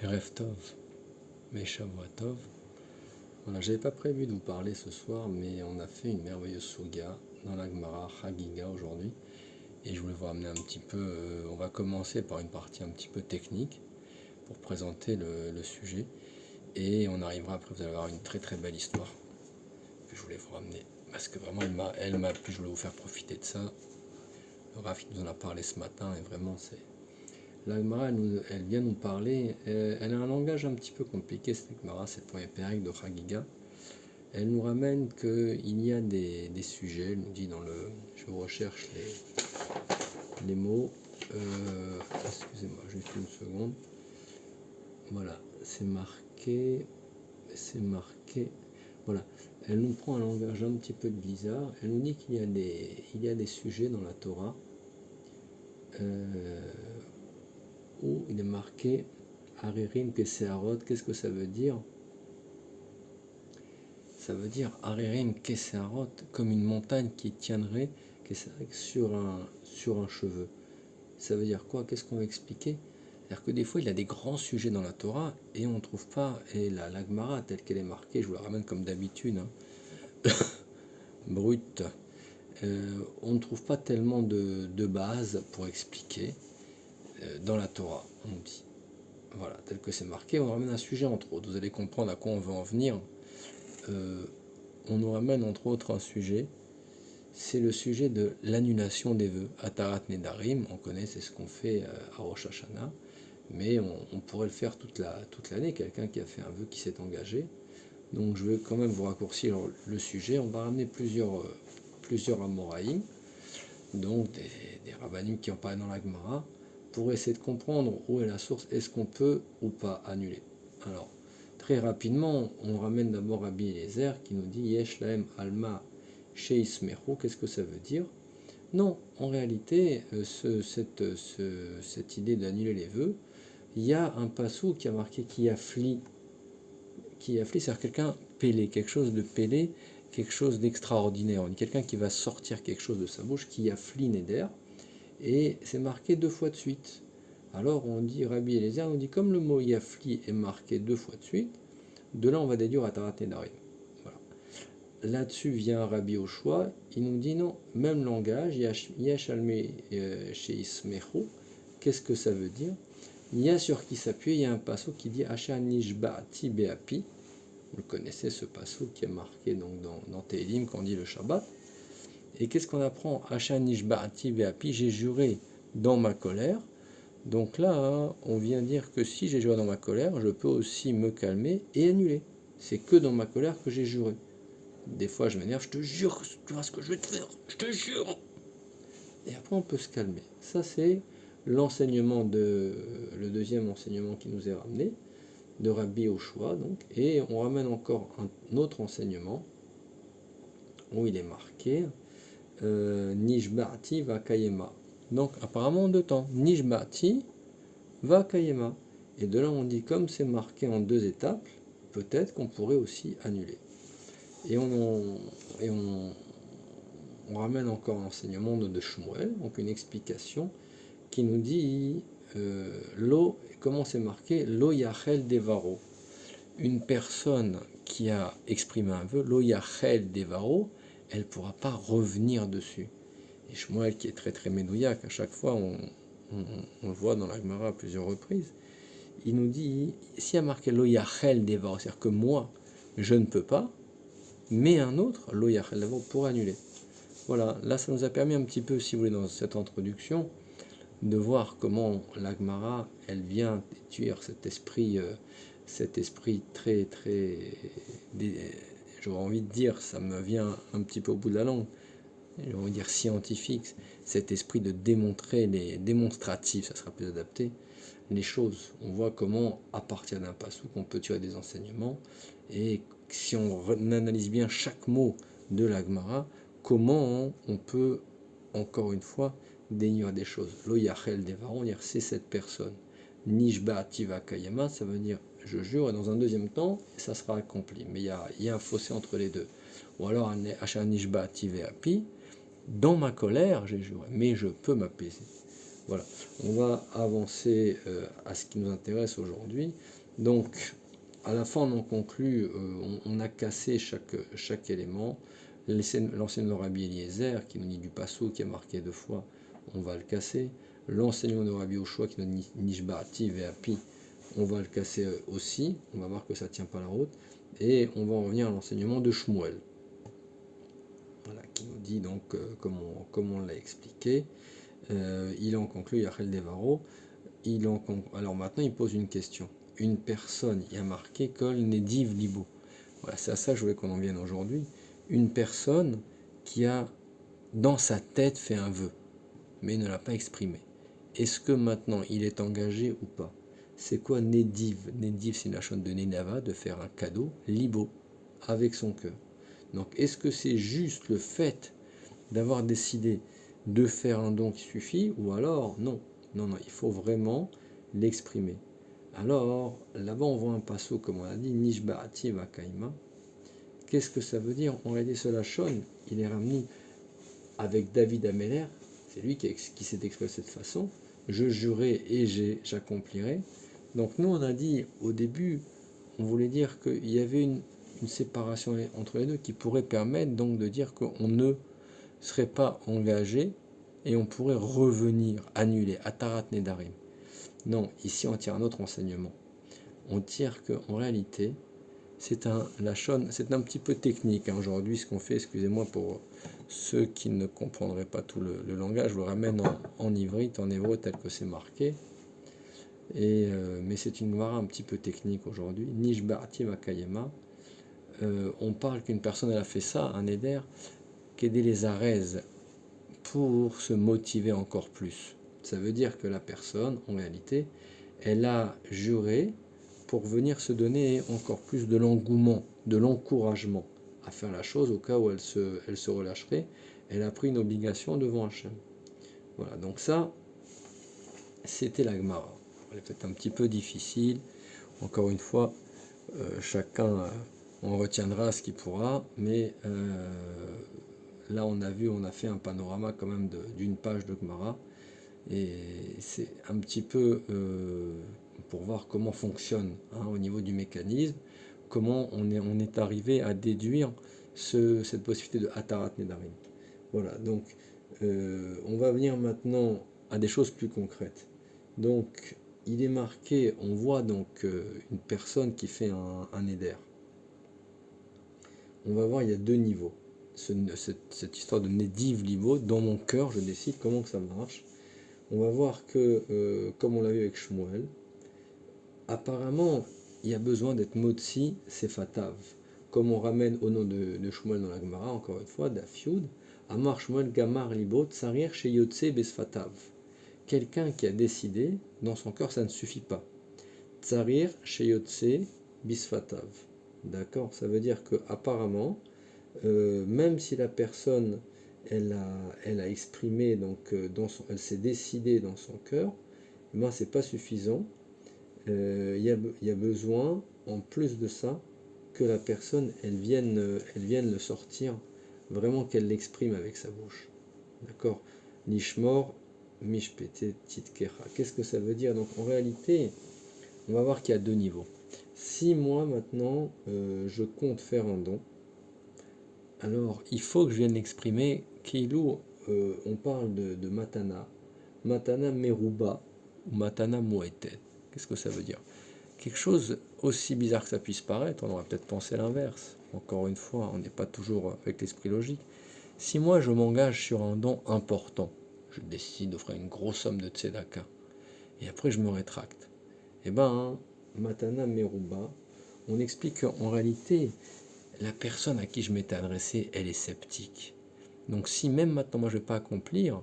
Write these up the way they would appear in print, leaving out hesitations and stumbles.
Erev Tov, Meshavua Tov. Voilà, j'avais pas prévu de vous parler ce soir, mais on a fait une merveilleuse Suga dans la Gemara Chagiga aujourd'hui. Et je voulais vous ramener un petit peu, on va commencer par une partie un petit peu technique pour présenter le sujet. Et on arrivera après, vous allez avoir une très très belle histoire que je voulais vous ramener. Parce que vraiment, elle m'a plu, je voulais vous faire profiter de ça. Le Rav nous en a parlé ce matin et vraiment c'est... La Gemara, elle vient nous parler, elle a un langage un petit peu compliqué, cette Gemara, c'est le premier pérec de Chagiga. Elle nous ramène qu'il y a des sujets, elle nous dit dans le... Je recherche les mots, excusez-moi, juste une seconde. Voilà, c'est marqué, voilà. Elle nous prend un langage un petit peu bizarre, elle nous dit qu'il y a des sujets dans la Torah, où il est marqué Haririm Keseharot. Qu'est-ce que ça veut dire? Ça veut dire Haririm Keseharot, comme une montagne qui tiendrait sur un cheveu. Ça veut dire quoi? Qu'est-ce qu'on va expliquer? C'est-à-dire que des fois, il y a des grands sujets dans la Torah et on ne trouve pas, et la Gemara telle qu'elle est marquée, je vous la ramène comme d'habitude, brute, on ne trouve pas tellement de bases pour expliquer dans la Torah, on dit. Voilà, tel que c'est marqué, on ramène un sujet entre autres. Vous allez comprendre à quoi on veut en venir. On nous ramène entre autres un sujet, c'est le sujet de l'annulation des vœux. Atarat Nedarim, on connaît, c'est ce qu'on fait à Rosh Hashanah, mais on pourrait le faire toute l'année, quelqu'un qui a fait un vœu qui s'est engagé. Donc je vais quand même vous raccourcir le sujet. On va ramener plusieurs Amoraïm, donc des rabbanim qui en parlent dans la Gemara, pour essayer de comprendre où est la source, est-ce qu'on peut ou pas annuler. Alors, très rapidement, on ramène d'abord Rabbi Eliezer qui nous dit Yesh lahem alma sheismeru. Qu'est-ce que ça veut dire? Non, en réalité, cette idée d'annuler les vœux, il y a un passou qui a marqué qui afflie, c'est-à-dire quelqu'un pélé, quelque chose de pélé, quelque chose d'extraordinaire. On dit quelqu'un qui va sortir quelque chose de sa bouche, qui afflie Neder, et c'est marqué 2 fois de suite. Alors on dit, Rabbi Eliezer, on dit comme le mot yafli est marqué 2 fois de suite, de là on va déduire Atarat Nedarim. Voilà. Là-dessus vient Rabbi Oshua, il nous dit non, même langage, Yesh alme sheismechu, qu'est-ce que ça veut dire? Il y a sur qui s'appuie, il y a un passage qui dit Asha nishba'ati be'api. Vous connaissez ce passage qui est marqué donc dans Tehillim quand on dit le Shabbat. Et qu'est-ce qu'on apprend? Asha nishba'ati be'api, j'ai juré dans ma colère. Donc là, on vient dire que si j'ai juré dans ma colère, je peux aussi me calmer et annuler. C'est que dans ma colère que j'ai juré. Des fois, je m'énerve, je te jure, tu vois ce que je vais te faire, je te jure. Et après, on peut se calmer. Ça, c'est l'enseignement le deuxième enseignement qui nous est ramené, de Rabbi Oshua, donc, et on ramène encore un autre enseignement, où il est marqué Nishba'ati va kayema. Donc, apparemment, en 2 temps, Nishba'ati va kayema. Et de là, on dit, comme c'est marqué en 2 étapes, peut-être qu'on pourrait aussi annuler. Et on ramène encore l'enseignement de Shmuel, donc une explication qui nous dit l'eau, comment c'est marqué, l'eau yachel devaro. Une personne qui a exprimé un vœu, l'eau yachel devaro, elle ne pourra pas revenir dessus. Et Shmuel, qui est très très médouillaque, à chaque fois on le voit dans la Gemara à plusieurs reprises, il nous dit, s'il y a marqué l'eau yachel devaro, c'est-à-dire que moi, je ne peux pas, mais un autre, l'eau yachel devaro, pour annuler. Voilà, là ça nous a permis un petit peu, si vous voulez, dans cette introduction, de voir comment la Gemara, elle vient détruire cet esprit très, très, j'aurais envie de dire, ça me vient un petit peu au bout de la langue, j'ai envie de dire scientifique, cet esprit de démontrer, les démonstratifs, ça sera plus adapté, les choses. On voit comment, à partir d'un passouk, on peut tirer des enseignements, et si on analyse bien chaque mot de la Gemara, comment on peut, encore une fois, dénigrer des choses. Lo yachel devaron, c'est cette personne. Nishba tiva kayama, ça veut dire je jure, et dans un deuxième temps, ça sera accompli. Mais il y a un fossé entre les deux. Ou alors, Asha nishba tive api, dans ma colère, j'ai juré, mais je peux m'apaiser. Voilà, on va avancer à ce qui nous intéresse aujourd'hui. Donc, à la fin, on en conclut, on a cassé chaque élément. L'enseignement de Rabbi Eliezer, qui nous dit du passo, qui est marqué 2 fois, on va le casser. L'enseignement de Rabbi Oshua, qui nous dit Nishba'ati Ve'api, on va le casser aussi. On va voir que ça ne tient pas la route. Et on va en revenir à l'enseignement de Shmuel. Voilà, qui nous dit donc, comme on l'a expliqué, il en conclut Yachel Devaro. Alors maintenant, il pose une question. Une personne, il y a marqué Kol Nediv Libo. Voilà, c'est à ça que je voulais qu'on en vienne aujourd'hui. Une personne qui a dans sa tête fait un vœu, mais ne l'a pas exprimé. Est-ce que maintenant il est engagé ou pas? C'est quoi Nediv? Nediv, c'est une lachon de Nenava, de faire un cadeau, Libo, avec son cœur. Donc, est-ce que c'est juste le fait d'avoir décidé de faire un don qui suffit, ou alors non, il faut vraiment l'exprimer. Alors, là-bas on voit un passo, comme on a dit, Nishba'ati Vakaima. Qu'est-ce que ça veut dire? En réalité, ce lachon, il est ramené avec David Améler, c'est lui qui s'est exprimé de cette façon. Je jurai et j'accomplirai. Donc nous, on a dit au début, on voulait dire qu'il y avait une séparation entre les deux qui pourrait permettre donc de dire qu'on ne serait pas engagé et on pourrait revenir, annuler, Atarat Nedarim. Non, ici on tire un autre enseignement. On tire qu'en réalité, c'est un petit peu technique aujourd'hui ce qu'on fait, excusez-moi pour ceux qui ne comprendraient pas tout le langage, je le ramène en ivrite, en hébreu tel que c'est marqué. Mais c'est une Gemara un petit peu technique aujourd'hui. Nishba'ati Vakayema. On parle qu'une personne elle a fait ça, un éder, qu'aider les arèses pour se motiver encore plus. Ça veut dire que la personne, en réalité, elle a juré pour venir se donner encore plus de l'engouement, de l'encouragement à faire la chose au cas où elle se relâcherait. Elle a pris une obligation devant Hachem. Voilà, donc ça, c'était la Gemara. Elle est peut-être un petit peu difficile. Encore une fois, chacun on retiendra ce qu'il pourra, mais là on a fait un panorama quand même d'une page de Gemara. Et c'est un petit peu pour voir comment fonctionne au niveau du mécanisme, comment on est arrivé à déduire cette possibilité de Atarat Nedarim. Voilà, donc on va venir maintenant à des choses plus concrètes. Donc il est marqué, on voit donc une personne qui fait un éder. On va voir, il y a 2 niveaux. Cette histoire de Nediv Libo, dans mon cœur, je décide comment que ça marche. On va voir que, comme on l'a vu avec Shmuel, apparemment, il y a besoin d'être Motsi Sefatav. Comme on ramène au nom de Shmuel dans la Gemara, encore une fois, Dafyud, Amar Shmuel Gamar Libo Tsarir Sheyotse Besfatav. Quelqu'un qui a décidé, dans son cœur, ça ne suffit pas. Tsarir Sheyotse Bisfatav. D'accord? Ça veut dire que apparemment, même si la personne elle a exprimé, donc elle s'est décidée dans son cœur, ben c'est pas suffisant. Il y a besoin, en plus de ça, que la personne elle vienne le sortir, vraiment qu'elle l'exprime avec sa bouche. D'accord? Nishmor, mishpete, titkecha. Qu'est-ce que ça veut dire? Donc en réalité, on va voir qu'il y a 2 niveaux. Si moi maintenant, je compte faire un don, alors il faut que je vienne l'exprimer. Keilou, on parle de matana, matana meruba ou matana moetet. Qu'est-ce que ça veut dire? Quelque chose aussi bizarre que ça puisse paraître, on aurait peut-être pensé l'inverse. Encore une fois, on n'est pas toujours avec l'esprit logique. Si moi je m'engage sur un don important, je décide d'offrir une grosse somme de tzedaka, et après je me rétracte, eh ben, matana meruba, on explique qu'en réalité, la personne à qui je m'étais adressé, elle est sceptique. Donc si même maintenant moi je ne vais pas accomplir,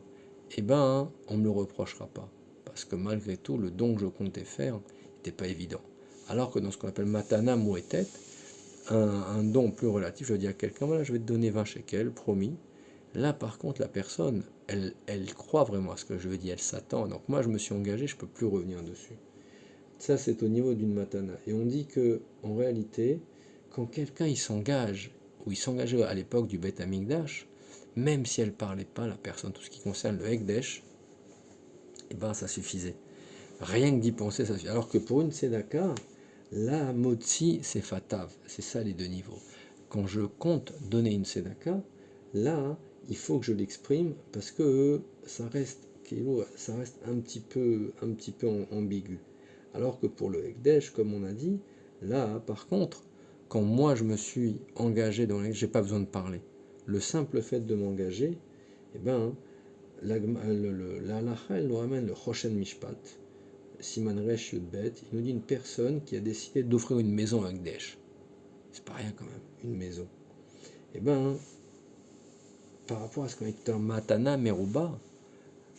eh ben on ne me le reprochera pas. Parce que malgré tout, le don que je comptais faire n'était pas évident. Alors que dans ce qu'on appelle matana mouetet, un don plus relatif, je dis à quelqu'un, voilà, je vais te donner 20 shekels, promis. Là par contre, la personne, elle croit vraiment à ce que je veux dire, elle s'attend. Donc moi je me suis engagé, je ne peux plus revenir dessus. Ça c'est au niveau d'une matana. Et on dit que en réalité, quand quelqu'un il s'engage, ou il s'engageait à l'époque du Beth Amikdash, même si elle ne parlait pas, la personne, tout ce qui concerne le Ekdesh, et ben ça suffisait. Rien que d'y penser, ça suffit. Alors que pour une tzedaka, la motzi, c'est fatav. C'est ça les deux niveaux. Quand je compte donner une tzedaka, là, il faut que je l'exprime parce que ça reste un petit peu ambigu. Alors que pour le Ekdesh, comme on a dit, là, par contre, quand moi je me suis engagé dans l'Ekdesh, j'ai pas besoin de parler. Le simple fait de m'engager, eh ben, la halakha, elle nous ramène le Choshen Mishpat, Siman Resh Yudbet, il nous dit une personne qui a décidé d'offrir une maison à Ekdesh. C'est pas rien quand même, une maison. Eh ben, par rapport à ce qu'on a dit tout à l'heure, Matana Meruba,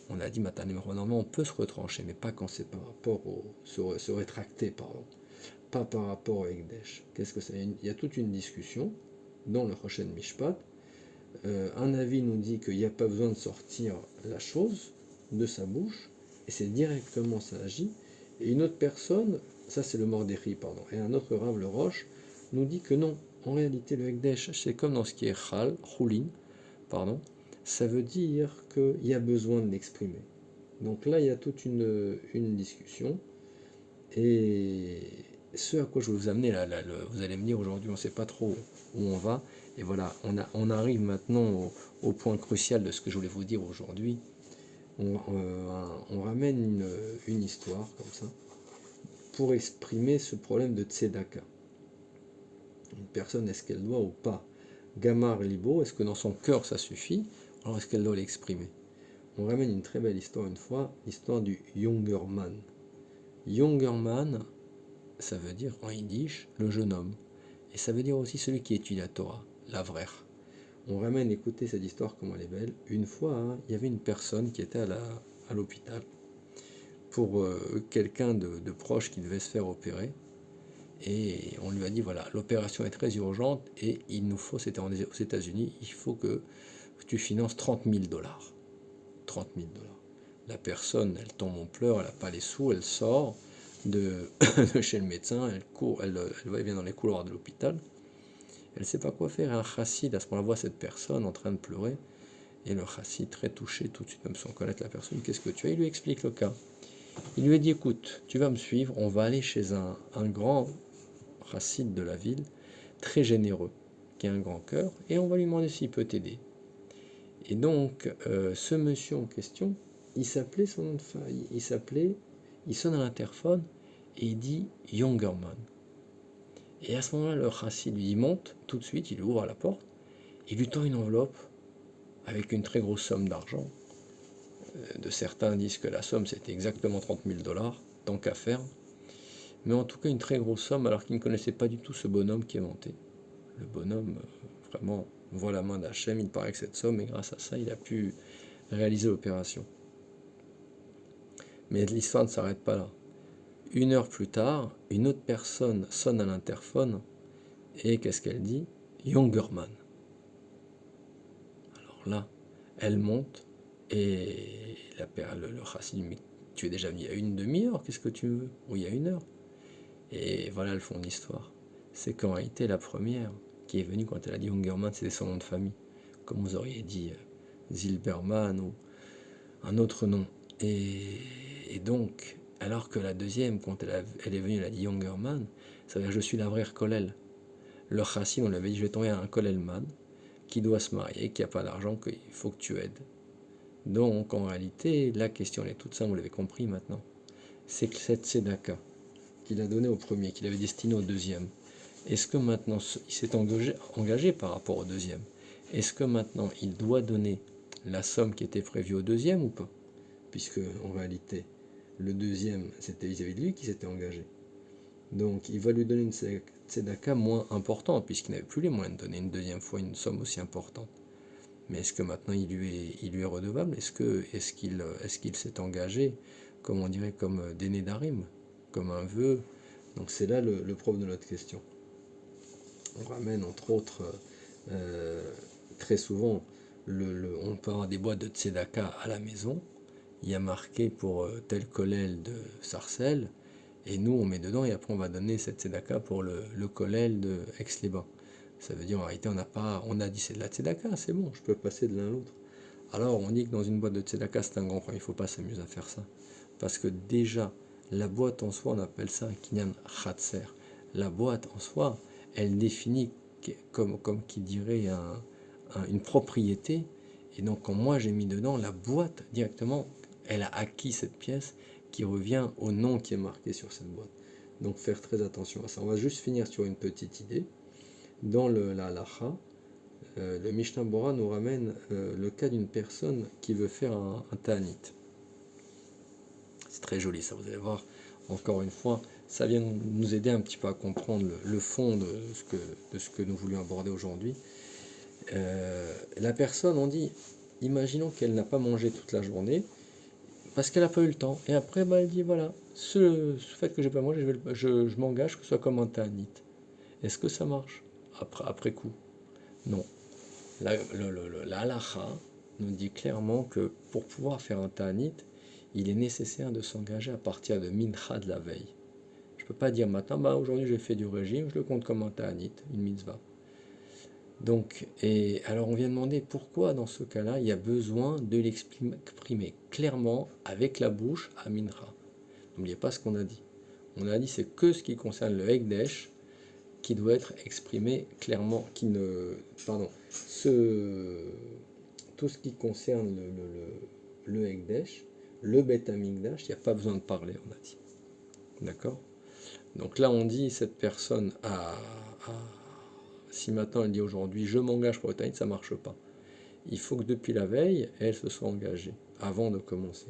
on a dit Matana Meruba, normalement on peut se retrancher, mais pas quand c'est par rapport se rétracter, pardon. Pas par rapport au Ekdesh. Qu'est-ce que ça? Il y a toute une discussion dans le Choshen Mishpat. Un avis nous dit qu'il n'y a pas besoin de sortir la chose de sa bouche, et c'est directement ça agit. Et une autre personne, ça c'est le Mordechai, pardon, et un autre Rav, le Roche, nous dit que non. En réalité, le Ekdesh, c'est comme dans ce qui est Chulin, pardon, ça veut dire qu'il y a besoin de l'exprimer. Donc là, il y a toute une discussion. Et ce à quoi je vais vous amener, vous allez me dire aujourd'hui, on ne sait pas trop où on va. Et voilà, on arrive maintenant au point crucial de ce que je voulais vous dire aujourd'hui. On ramène une histoire comme ça pour exprimer ce problème de tzedaka. Une personne, est-ce qu'elle doit ou pas Gamar libo, est-ce que dans son cœur ça suffit? Alors est-ce qu'elle doit l'exprimer? On ramène une très belle histoire une fois, l'histoire du Jungerman. Jungerman, ça veut dire en yiddish le jeune homme. Et ça veut dire aussi celui qui étudie la Torah, l'avrer. On ramène, écoutez cette histoire, comment elle est belle. Une fois, il y avait une personne qui était à l'hôpital pour quelqu'un de proche qui devait se faire opérer. Et on lui a dit, voilà, l'opération est très urgente et il nous faut, c'était aux États-Unis, il faut que tu finances $30,000. 30 000 $. La personne, elle tombe en pleurs, elle n'a pas les sous, elle sort de chez le médecin, elle court, elle va et vient dans les couloirs de l'hôpital. Elle ne sait pas quoi faire. Un chassid, à ce moment-là, voit cette personne en train de pleurer. Et le chassid, très touché, tout de suite, même sans connaître la personne, qu'est-ce que tu as? Il lui explique le cas. Il lui a dit, écoute, tu vas me suivre, on va aller chez un grand chassid de la ville, très généreux, qui a un grand cœur, et on va lui demander s'il peut t'aider. Et donc, ce monsieur en question, il s'appelait son nom de famille, il sonne à l'interphone, et il dit Jungerman. Et à ce moment-là, le chassid lui monte, tout de suite, il ouvre la porte, il lui tend une enveloppe avec une très grosse somme d'argent. De certains disent que la somme c'était exactement 30 000 $, tant qu'à faire. Mais en tout cas, une très grosse somme, alors qu'il ne connaissait pas du tout ce bonhomme qui est monté. Le bonhomme, vraiment, voit la main d'Hachem, il paraît que cette somme, et grâce à ça, il a pu réaliser l'opération. Mais l'histoire ne s'arrête pas là. 1 heure plus tard, une autre personne sonne à l'interphone, et qu'est-ce qu'elle dit? Jungerman. Alors là, elle monte, et le chassid dit, mais tu es déjà venu il y a une demi-heure, qu'est-ce que tu veux? Oui, il y a 1 heure. Et voilà le fond de l'histoire. C'est qu'en réalité, la première qui est venue quand elle a dit Jungerman, c'était son nom de famille. Comme vous auriez dit Zilberman ou un autre nom. Et donc, alors que la deuxième, quand elle est venue, elle a dit Jungerman, ça veut dire je suis la vraie Kollel. Le chassid, on lui avait dit, je vais tomber à un Kollelman qui doit se marier, qui n'a pas d'argent, qu'il faut que tu aides. Donc, en réalité, la question elle est toute simple, vous l'avez compris maintenant. C'est que cette tzedaka qu'il a donnée au premier, qu'il avait destinée au deuxième, est-ce que maintenant, il s'est engagé par rapport au deuxième? Est-ce que maintenant, il doit donner la somme qui était prévue au deuxième ou pas? Puisque, en réalité, le deuxième, c'était vis-à-vis de lui qui s'était engagé. Donc, il va lui donner une tzedaka moins importante, puisqu'il n'avait plus les moyens de donner une deuxième fois une somme aussi importante. Mais est-ce que maintenant il lui est redevable? Est-ce qu'il s'est engagé, comme on dirait, comme des Nédarim, comme un vœu? Donc c'est là le propre de notre question. On ramène entre autres très souvent, on peut avoir des boîtes de tzedaka à la maison. Il y a marqué pour tel kollel de Sarcelles, et nous on met dedans et après on va donner cette tzedaka pour le kollel de Aix-les-Bains. Ça veut dire en réalité on a dit c'est de la tzedaka, c'est bon, je peux passer de l'un à l'autre. Alors on dit que dans une boîte de tzedaka, c'est un grand problème, il ne faut pas s'amuser à faire ça. Parce que déjà, la boîte en soi, on appelle ça un kinyan khatser. La boîte en soi, elle définit comme qui dirait une propriété. Et donc quand moi j'ai mis dedans, la boîte directement, elle a acquis cette pièce qui revient au nom qui est marqué sur cette boîte. Donc faire très attention à ça. On va juste finir sur une petite idée. Dans la halacha, le Mishnah Bora nous ramène le cas d'une personne qui veut faire un ta'anit. C'est très joli ça, vous allez voir, encore une fois, ça vient nous aider un petit peu à comprendre le fond de ce que nous voulions aborder aujourd'hui. La personne, on dit, imaginons qu'elle n'a pas mangé toute la journée, parce qu'elle n'a pas eu le temps, et après elle dit, voilà, ce fait que j'ai pas mangé, je m'engage que ce soit comme un ta'anit. Est-ce que ça marche après coup? Non. La halacha nous dit clairement que pour pouvoir faire un ta'anit, il est nécessaire de s'engager à partir de mincha de la veille. Je ne peux pas dire maintenant, aujourd'hui j'ai fait du régime, je le compte comme un ta'anit, une mitzvah. Donc, et alors on vient demander pourquoi dans ce cas-là, il y a besoin de l'exprimer clairement avec la bouche à mincha. N'oubliez pas ce qu'on a dit. On a dit c'est que ce qui concerne le Hekdesh qui doit être exprimé clairement, tout ce qui concerne le Hekdesh, le Bet Amikdash, il n'y a pas besoin de parler, on a dit. D'accord? Donc là, on dit, cette personne si maintenant elle dit aujourd'hui, je m'engage pour le Ta'anit, ça ne marche pas. Il faut que depuis la veille, elle se soit engagée, avant de commencer.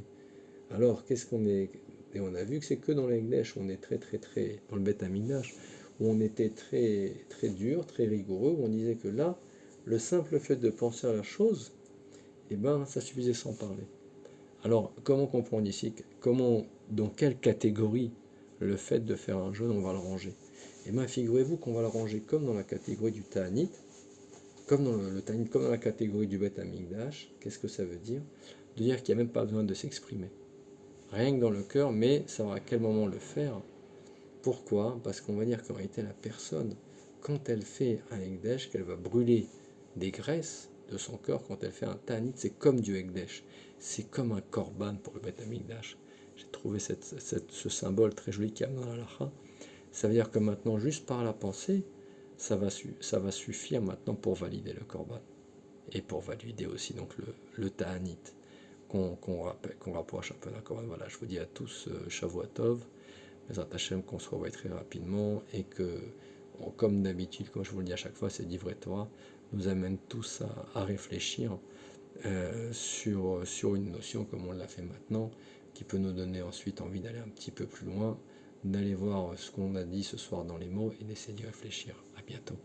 Alors, qu'est-ce qu'on est... Et on a vu que c'est que dans le Hekdesh, on est très, dans le Bet Amikdash, où on était très, très dur, très rigoureux, où on disait que là, le simple fait de penser à la chose, ça suffisait sans parler. Alors, comment comprendre ici, dans quelle catégorie le fait de faire un jeûne, on va le ranger? Figurez-vous qu'on va le ranger comme dans la catégorie du Ta'anit, comme dans le Ta'anit, comme dans la catégorie du Bet Amikdash. Qu'est-ce que ça veut dire? De dire qu'il n'y a même pas besoin de s'exprimer. Rien que dans le cœur, mais savoir à quel moment le faire. Pourquoi? Parce qu'on va dire qu'en réalité, la personne, quand elle fait un Hekdesh, qu'elle va brûler des graisses de son corps, quand elle fait un Ta'anit, c'est comme du Hekdesh. C'est comme un korban pour le Bet Amikdash. J'ai trouvé ce symbole très joli qu'il y a dans la halacha. Ça veut dire que maintenant, juste par la pensée, ça va suffire maintenant pour valider le korban. Et pour valider aussi donc le ta'anit qu'on rapproche un peu d'un korban. Voilà, je vous dis à tous Shavua Tov, Bezrat Hashem, qu'on se revoit très rapidement et que, comme d'habitude, comme je vous le dis à chaque fois, c'est Divrei Torah nous amène tous à réfléchir sur une notion comme on l'a fait maintenant, qui peut nous donner ensuite envie d'aller un petit peu plus loin, d'aller voir ce qu'on a dit ce soir dans les mots et d'essayer d'y réfléchir. À bientôt.